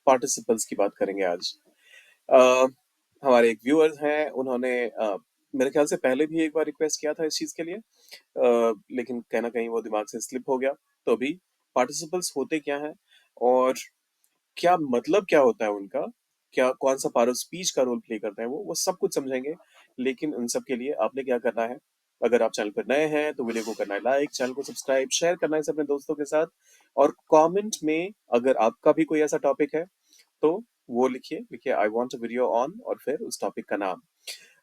Participles की बात करेंगे आज। अ, हमारे एक व्यूअर्स हैं, उन्होंने मेरे ख्याल से पहले भी एक बार रिक्वेस्ट किया था इस चीज़ के लिए, लेकिन कहीं न कहीं वो दिमाग से स्लिप हो गया। तो अभी पार्टिसिपल्स होते क्या हैं और क्या मतलब क्या होता है उनका? क्या कौन-सा पार्ट ऑफ स्पीच का रोल प्ले करते हैं वो सब कुछ समझेंगे। लेकिन उन सब के लिए आपने क्या करना है, अगर आप चैनल पर नए हैं तो वीडियो को करना है लाइक, चैनल को सब्सक्राइब, शेयर करना है इसे अपने दोस्तों के साथ और कमेंट में अगर आपका भी कोई ऐसा टॉपिक है तो वो लिखिए I want a video on और फिर उस टॉपिक का नाम।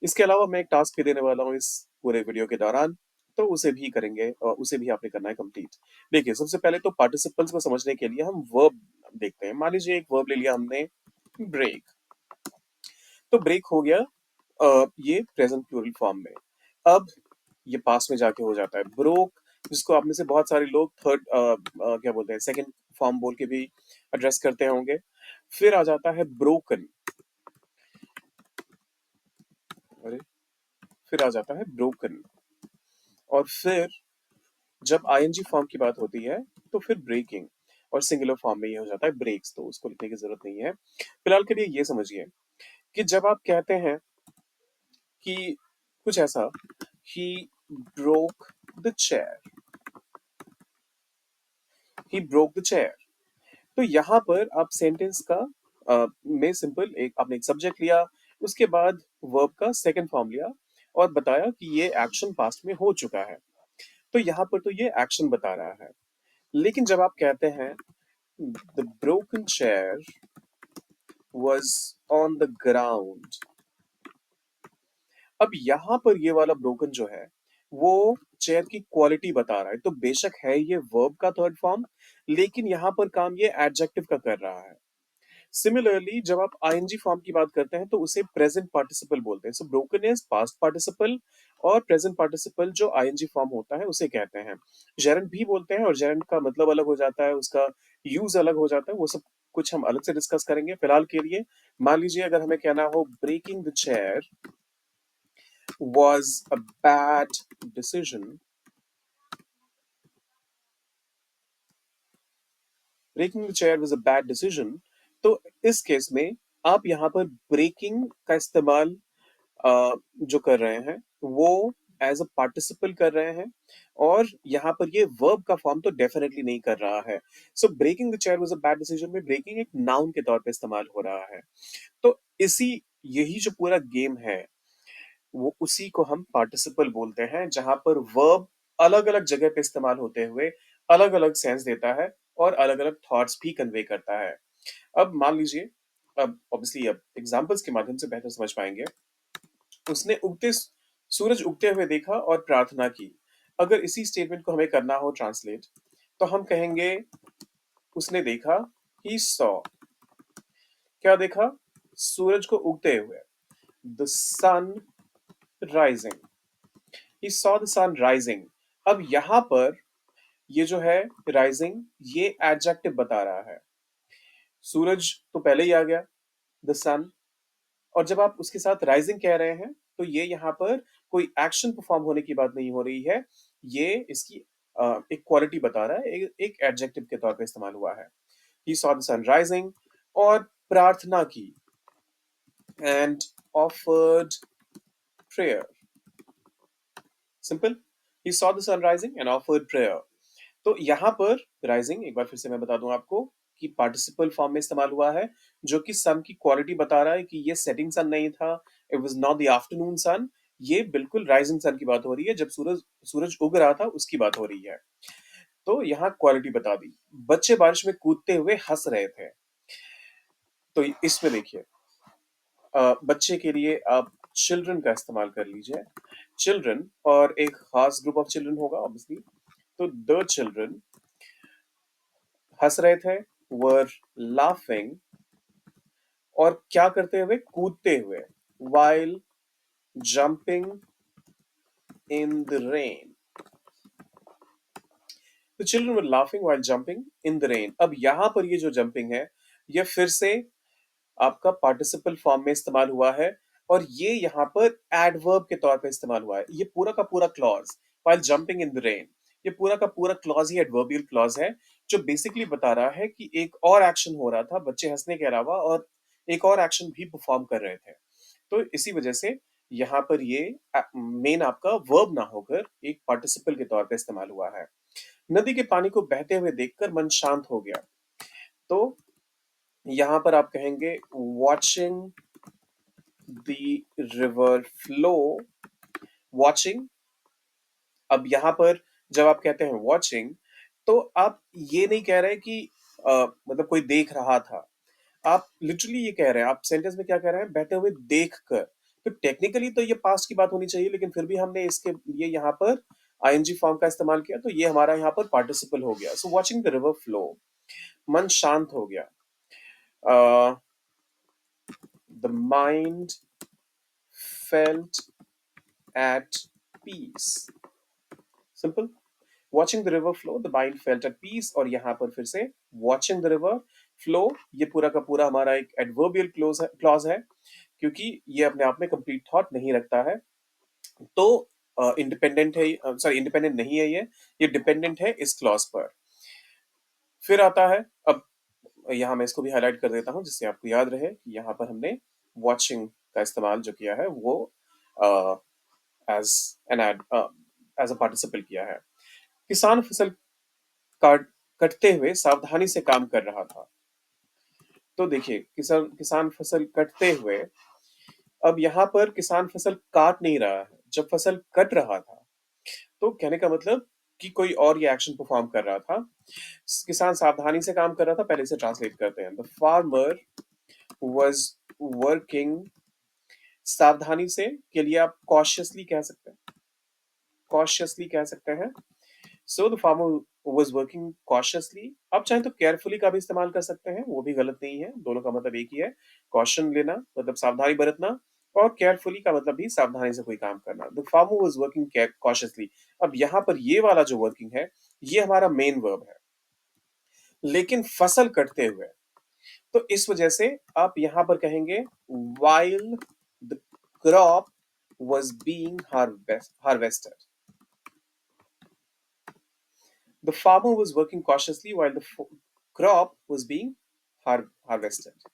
इसके अलावा मैं एक टास्क भी देने वाला हूँ इस पूरे वीडियो के दौरान, तो उसे भी करेंगे और उसे भी आपने करना है कंप्लीट। देखिए, सबसे पहले तो पार्टिसिपल्स को समझने के लिए हम वर्ब देखते हैं। मान लीजिए एक वर्ब ले लिया हमने, ब्रेक। तो ब्रेक हो गया ये प्रेजेंट प्लूरल फॉर्म में। अब ये पास में जाके हो जाता है ब्रोक, जिसको आप में से बहुत सारे लोग थर्ड क्या बोलते हैं सेकंड फॉर्म बोल के भी एड्रेस करते होंगे। फिर आ जाता है ब्रोकन। अरे, फिर आ जाता है ब्रोकन और फिर जब आईएनजी फॉर्म की बात होती है तो फिर ब्रेकिंग और सिंगुलर फॉर्म में ये हो जाता है ब्रेक्स, तो उसको लिखने की जरूरत नहीं है। फिलहाल के लिए ये समझिए कि जब आप कहते हैं कि कुछ ऐसा, he broke the chair, he broke the chair, तो यहाँ पर आप सेंटेंस का में सिंपल एक आपने एक सब्जेक्ट लिया, उसके बाद वर्ब का सेकंड फॉर्म लिया और बताया कि ये एक्शन पास्ट में हो चुका है। तो यहाँ पर तो ये एक्शन बता रहा है। लेकिन जब आप कहते हैं the broken chair was on the ground, अब यहाँ पर ये वाला ब्रोकन जो है वो चेयर की क्वालिटी बता रहा है। तो बेशक है ये वर्ब का थर्ड फॉर्म, लेकिन यहाँ पर काम ये एडजेक्टिव का कर रहा है। सिमिलरली जब आप आईएनजी फॉर्म की बात करते हैं तो उसे प्रेजेंट पार्टिसिपल बोलते हैं। सो ब्रोकन इज पास्ट पार्टिसिपल और प्रेजेंट पार्टिसिपल जो आईएनजी फॉर्म होता है उसे कहते हैं। जेरंड भी बोलते हैं और जेरंड का मतलब अलग हो जाता है, उसका यूज अलग हो जाता है। वो सब कुछ हम अलग से डिस्कस करेंगे। फिलहाल के लिए मान लीजिए अगर हमें कहना हो breaking the chair was a bad decision, breaking the chair was a bad decision, तो इस केस में आप यहाँ पर ब्रेकिंग का इस्तेमाल जो कर रहे हैं वो एज अ पार्टिसिपल कर रहे हैं और यहाँ पर ये वर्ब का फॉर्म तो डेफिनेटली नहीं कर रहा है। So breaking the chair was a bad decision में ब्रेकिंग एक नाउन के तौर पे इस्तेमाल हो रहा है। तो इसी यही जो पूरा गेम है वो उसी को हम पार्टिसिपल बोलते हैं, जहां पर वर्ब अलग अलग जगह पे इस्तेमाल होते हुए अलग अलग सेंस देता है और अलग अलग थॉट्स भी कन्वे करता है। अब मान लीजिए, अब ऑब्वियसली अब एग्जांपल्स के माध्यम से बेहतर समझ पाएंगे। उसने सूरज उगते हुए देखा और प्रार्थना की। अगर इसी स्टेटमेंट को हमें करना हो ट्रांसलेट, तो हम कहेंगे उसने देखा, ही सॉ, क्या देखा, सूरज को उगते हुए, the sun rising, he saw the sun rising. अब यहां पर ये जो है राइजिंग, ये एडजेक्टिव बता रहा है। सूरज तो पहले ही आ गया, द सन, और जब आप उसके साथ राइजिंग कह रहे हैं तो ये यहाँ पर कोई एक्शन परफॉर्म होने की बात नहीं हो रही है। ये इसकी एक क्वालिटी बता रहा है, एक एडजेक्टिव के तौर पे इस्तेमाल हुआ है। He saw the sun rising और प्रार्थना की, and offered prayer. Simple, he saw the sun rising and offered prayer. तो यहाँ पर राइजिंग एक बार फिर से मैं बता दूं आपको कि पार्टिसिपल फॉर्म में इस्तेमाल हुआ है, जो कि सन की क्वालिटी बता रहा है कि ये सेटिंग सन नहीं था, it was not the afternoon sun. ये बिल्कुल राइजिंग सन की बात हो रही है, जब सूरज सूरज उग रहा था उसकी बात हो रही है। तो यहाँ क्वालिटी बता दी। बच्चे बारिश में कूदते हुए हंस रहे थे। तो इसमें देखिए, बच्चे के लिए आप चिल्ड्रन का इस्तेमाल कर लीजिए, चिल्ड्रन, और एक खास ग्रुप ऑफ चिल्ड्रन होगा ऑब्वियसली। तो द चिल्ड्रन हंस रहे थे, वर लाफिंग, और क्या करते हुए, कूदते हुए, while jumping in the rain। तो children were laughing while jumping in the rain। अब यहां पर ये जो जंपिंग है ये फिर से आपका पार्टिसिपल फॉर्म में इस्तेमाल हुआ है और ये यहाँ पर एडवर्ब के तौर पे इस्तेमाल हुआ है। ये पूरा का पूरा clause while jumping in the rain, ये पूरा का पूरा क्लॉज ही एडवर्बियल क्लॉज है, जो बेसिकली बता रहा है कि एक और एक्शन हो रहा था बच्चे हंसने के अलावा, और एक और एक्शन भी परफॉर्म कर रहे थे। तो इसी वजह से यहाँ पर ये मेन आपका वर्ब ना होकर एक पार्टिसिपल के तौर पे इस्तेमाल हुआ है। नदी के पानी को बहते हुए देखकर मन शांत हो गया। तो यहाँ पर आप कहेंगे watching the river flow. Watching, अब यहाँ पर जब आप कहते हैं वॉचिंग, तो आप ये नहीं कह रहे कि मतलब कोई देख रहा था। आप लिटरली ये कह रहे हैं, आप सेंटेंस में क्या कह रहे हैं, बहते हुए देख कर। तो टेक्निकली तो ये पास्ट की बात होनी चाहिए, लेकिन फिर भी हमने इसके लिए यहाँ पर आईएनजी फॉर्म का इस्तेमाल किया, तो ये हमारा यहाँ पर पार्टिसिपल हो गया। So watching the river flow, मन शांत हो गया। The mind felt at peace. Simple. Watching the river flow, the mind felt at peace. और यहाँ पर फिर से वॉचिंग द रिवर फ्लो, ये पूरा का पूरा हमारा एक एडवर्बियल क्लॉज है, क्योंकि ये अपने आप में कंप्लीट थॉट नहीं रखता है। तो इंडिपेंडेंट है, सॉरी इंडिपेंडेंट नहीं है ये डिपेंडेंट है इस क्लॉज पर। फिर आता है, अब यहाँ मैं इसको भी हाईलाइट कर देता हूँ जिससे आपको याद रहे कि यहाँ पर हमने वॉचिंग का इस्तेमाल जो किया है वो as an ad as a participle किया है। किसान फसल काट कटते हुए सावधानी से काम कर रहा था। तो देखिए, किसान किसान फसल कटते हुए, अब यहाँ पर किसान फसल काट नहीं रहा है, जब फसल कट रहा था, तो कहने का मतलब कि कोई और ये एक्शन परफॉर्म कर रहा था। किसान सावधानी से काम कर रहा था, पहले से ट्रांसलेट करते हैं। द फार्मर वाज वर्किंग, सावधानी से के लिए आप कॉशियसली कह सकते हैं, कॉशियसली कह सकते हैं। So the farmer was working cautiously. आप चाहें तो केयरफुली का भी इस्तेमाल कर सकते हैं, वो भी गलत नहीं है, दोनों का मतलब एक ही है। कॉशन लेना मतलब सावधानी बरतना, और केयरफुली का मतलब भी सावधानी से कोई काम करना। The farmer was working cautiously. अब यहाँ पर ये वाला जो वर्किंग है, ये हमारा मेन वर्ब है, लेकिन फसल कटते हुए, तो इस वजह से आप यहां पर कहेंगे while the crop was being harvested. The farmer was working cautiously while the crop was being harvested.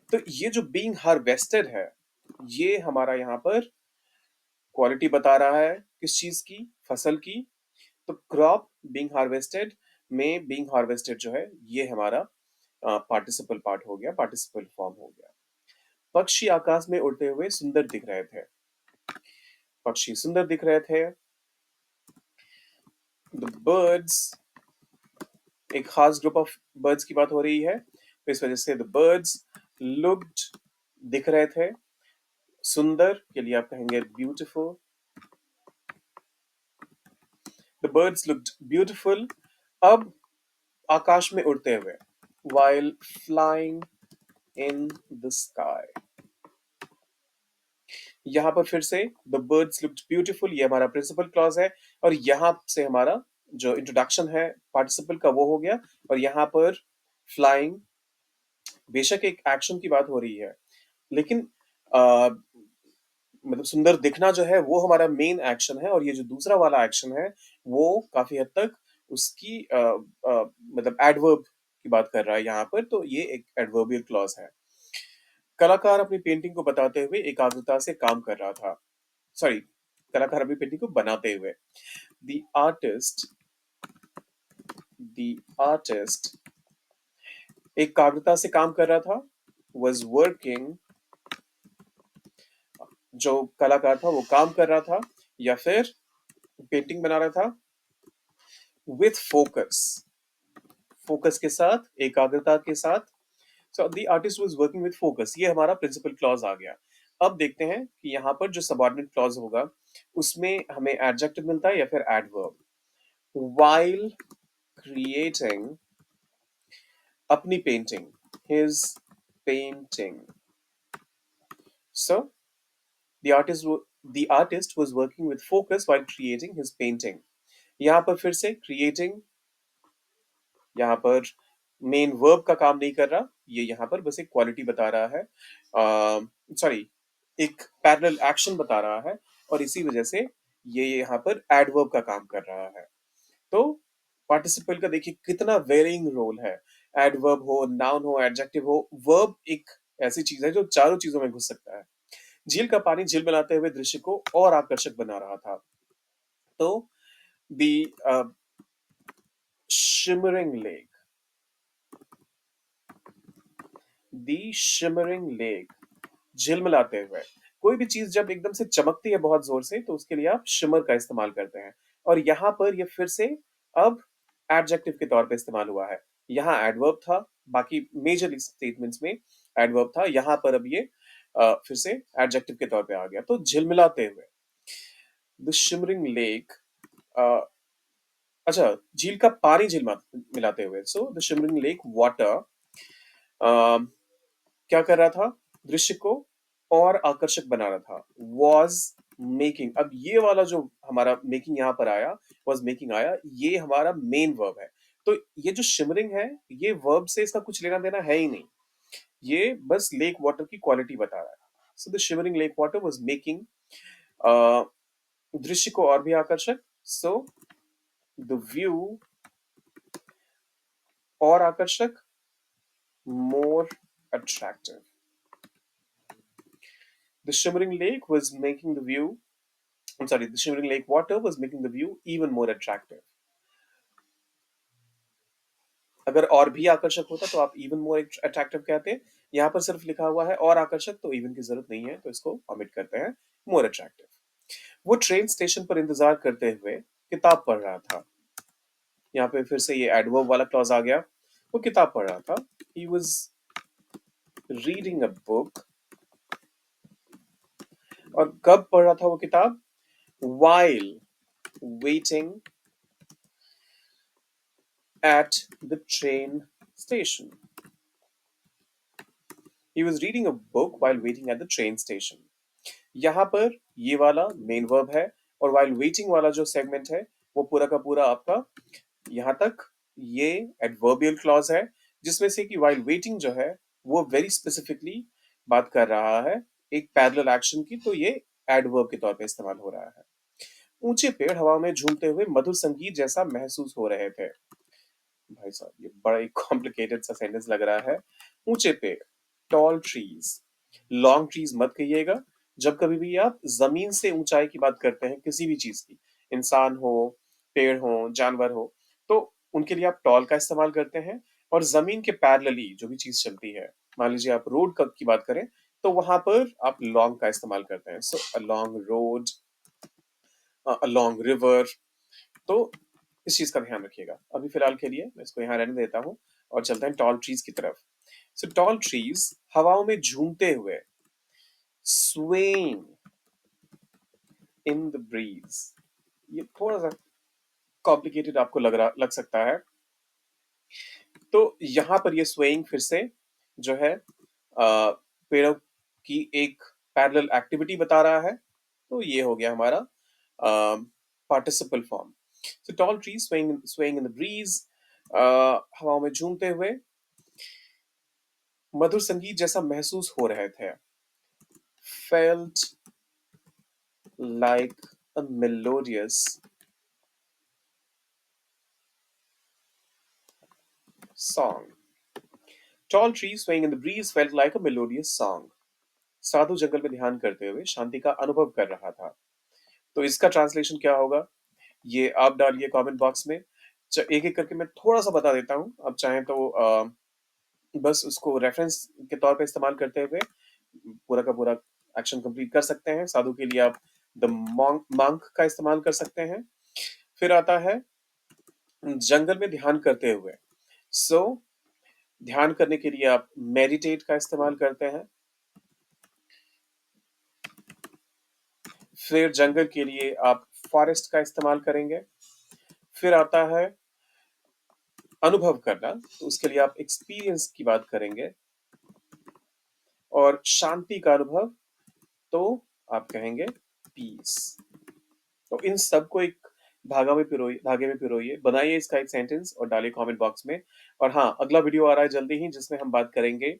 तो ये जो being harvested है, ये हमारा यहाँ पर क्वालिटी बता रहा है किस चीज की, फसल की। तो क्रॉप बीइंग हार्वेस्टेड में बीइंग हार्वेस्टेड जो है ये हमारा पार्टिसिपल पार्ट हो गया, पार्टिसिपल फॉर्म हो गया। पक्षी आकाश में उड़ते हुए सुंदर दिख रहे थे। पक्षी सुंदर दिख रहे थे। द बर्ड्स, एक खास ग्रुप ऑफ बर्ड्स की बात हो रही है, तो इस वजह से द बर्ड्स लुक्ड, दिख रहे थे। सुंदर के लिए आप कहेंगे beautiful. The birds looked beautiful. अब आकाश में उड़ते हुए, while flying in the sky। यहां पर फिर से द बर्ड्स लुक्ड ब्यूटीफुल, ये हमारा प्रिंसिपल क्लॉज है, और यहां से हमारा जो इंट्रोडक्शन है पार्टिसिपल का वो हो गया। और यहाँ पर फ्लाइंग, बेशक एक एक्शन की बात हो रही है, लेकिन आ, मतलब सुंदर दिखना जो है वो हमारा मेन एक्शन है, और ये जो दूसरा वाला एक्शन है वो काफी हद तक उसकी मतलब एडवर्ब की बात कर रहा है यहाँ पर, तो ये एक एडवर्बियल क्लॉज है। कलाकार अपनी पेंटिंग को बताते हुए एकाग्रता से काम कर रहा था। सॉरी, कलाकार अपनी पेंटिंग को बनाते हुए। द आर्टिस्ट, द आर्टिस्ट एकाग्रता से काम कर रहा था। was working, जो कलाकार था वो काम कर रहा था या फिर पेंटिंग बना रहा था। विथ फोकस, फोकस के साथ, एकाग्रता के साथ। So the artist was working with focus, ये हमारा प्रिंसिपल क्लॉज आ गया। अब देखते हैं कि यहाँ पर जो सबऑर्डिनेट क्लॉज होगा उसमें हमें एडजेक्टिव मिलता है या फिर एडवर्ब। while creating, अपनी painting, his painting। So the artist was working with focus while creating his painting। यहाँ पर फिर से creating, यहाँ पर मेन वर्ब का काम नहीं कर रहा, ये यहाँ पर बस एक क्वालिटी बता रहा है, सॉरी एक पैरेलल एक्शन बता रहा है, और इसी वजह से ये यहाँ पर एडवर्ब का काम कर रहा है। तो पार्टिसिपल का देखिए कितना वेरिंग रोल है। एडवर्ब हो, नाउन हो, एडजेक्टिव हो, वर्ब एक ऐसी चीज है जो चारों चीजों में घुस सकता है। झील का पानी झिलमिलाते हुए दृश्य को और आकर्षक बना रहा था। तो दी शिमरिंग लेक, दी शिमरिंग लेक, झिलमिलाते हुए। कोई भी चीज जब एकदम से चमकती है बहुत जोर से तो उसके लिए आप शिमर का इस्तेमाल करते हैं। और यहाँ पर ये फिर से अब एडजेक्टिव के तौर पे इस्तेमाल हुआ है। यहाँ एडवर्ब था, बाकी मेजर स्टेटमेंट्स में एडवर्ब था, यहाँ पर अब ये फिर से एडजेक्टिव के तौर पे आ गया। तो झिलमिलाते हुए, द शिमरिंग लेक, अच्छा, झील का पानी झिलमिलाते मिलाते हुए, so the shimmering lake water क्या कर रहा था, दृश्य को और आकर्षक बना रहा था। वॉज मेकिंग, अब ये वाला जो हमारा मेकिंग यहाँ पर आया, वॉज मेकिंग आया, ये हमारा मेन वर्ब है। तो ये जो शिमरिंग है, ये वर्ब से इसका कुछ लेना देना है ही नहीं, ये बस लेक वाटर की क्वालिटी बता रहा है। So the shimmering lake water was making, दृश्य को और भी आकर्षक। सो द व्यू, और आकर्षक, more attractive. The shimmering lake was making the view, I'm sorry, the shimmering lake water was making the view even more attractive. अगर और भी आकर्षक होता तो आप even more attractive कहते। यहाँ पर सिर्फ लिखा हुआ है और आकर्षक, तो even की जरूरत नहीं है, तो इसको omit करते हैं, more attractive। वो ट्रेन स्टेशन पर इंतजार करते हुए किताब पढ़ रहा था। यहाँ पे फिर से ये एडवर्ब वाला क्लॉज आ गया। वो किताब पढ़ रहा था, he was reading a book, और कब पढ़ रहा था वो किताब, while waiting at the train station. He was reading a book while waiting at the train station. यहाँ पर ये वाला मेन वर्ब है, और while waiting वाला जो सेगमेंट है वो पूरा का पूरा आपका यहाँ तक ये एडवर्बियल क्लॉज है, जिसमें से कि while waiting जो है वो वेरी स्पेसिफिकली बात कर रहा है एक पैरेलल एक्शन की, तो ये एडवर्ब के तौर पे इस्तेमाल हो रहा है। ऊंचे पेड़ हवा में झूमते हुए मधुर संगीत जैसा महसूस हो रहे थे। भाई साहब ये बड़ा ही कॉम्प्लिकेटेड सा सेंटेंस लग रहा है। ऊंचे पेड़, टॉल ट्रीज, लॉन्ग ट्रीज मत कहिएगा। जब कभी भी आप जमीन से ऊंचाई की बात करते हैं किसी भी चीज की, इंसान हो, पेड़ हो, जानवर हो, तो उनके लिए आप टॉल का इस्तेमाल करते हैं। और जमीन के पैरेलली जो भी चीज चलती है, मान लीजिए आप रोड की बात करें, तो वहां पर आप लॉन्ग का इस्तेमाल करते हैं। So a long road, a long river. तो इस चीज का ध्यान रखिएगा। अभी फिलहाल के लिए मैं इसको यहाँ रहने देता हूँ और चलते हैं टॉल ट्रीज की तरफ। सो टॉल ट्रीज हवाओं में झूमते हुए, swaying in the breeze, ये थोड़ा सा कॉम्प्लिकेटेड आपको लग सकता है। तो यहाँ पर ये swaying फिर से जो है पेड़ों की एक पैरेलल एक्टिविटी बता रहा है। तो ये हो गया हमारा participle form. So tall trees swaying in the breeze, हवाओं में झूमते हुए मधुर संगीत जैसा महसूस हो रहे थे। Felt like a melodious song. Tall trees swaying in the breeze felt like a melodious song. साधु जंगल में ध्यान करते हुए शांति का अनुभव कर रहा था। तो इसका ट्रांसलेशन क्या होगा, ये आप डालिए कमेंट बॉक्स में। एक एक करके मैं थोड़ा सा बता देता हूँ, आप चाहें तो बस उसको रेफरेंस के तौर पे इस्तेमाल करते हुए पूरा का पूरा एक्शन कंप्लीट कर सकते हैं। साधु के लिए आप द monk का इस्तेमाल कर सकते हैं। फिर आता है जंगल में ध्यान करते हुए। सो ध्यान करने के लिए आप मेडिटेट का इस्तेमाल करते हैं। फिर जंगल के लिए आप फॉरेस्ट का इस्तेमाल करेंगे। फिर आता है अनुभव करना, तो उसके लिए आप एक्सपीरियंस की बात करेंगे। और शांति का अनुभव, तो आप कहेंगे पीस। तो इन सबको एक धागे में पिरोइए, बनाइए इसका एक सेंटेंस और डालिए कमेंट बॉक्स में। और हाँ, अगला वीडियो आ रहा है जल्दी ही, जिसमें हम बात करेंगे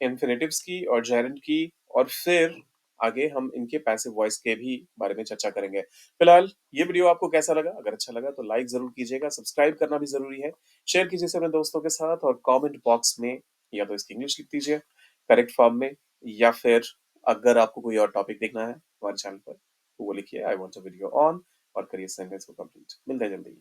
इन्फिनेटिव्स की और जेरेंड की, और फिर आगे हम इनके पैसिव वॉइस के भी बारे में चर्चा करेंगे। फिलहाल ये वीडियो आपको कैसा लगा? अगर अच्छा लगा तो लाइक ज़रूर कीजिएगा, सब्सक्राइब करना भी ज़रूरी है, शेयर कीजिए इसे अपने दोस्तों के साथ और कमेंट बॉक्स में या तो इसकी इंग्लिश लिख दीजिए करेक्ट फॉर्म में, या फिर अगर आपको कोई और टॉपिक देखना है हमारे चैनल पर तो वो लिखिए I want a video on और करिए सेंटेंस को कंप्लीट। मिलते हैं जल्दी।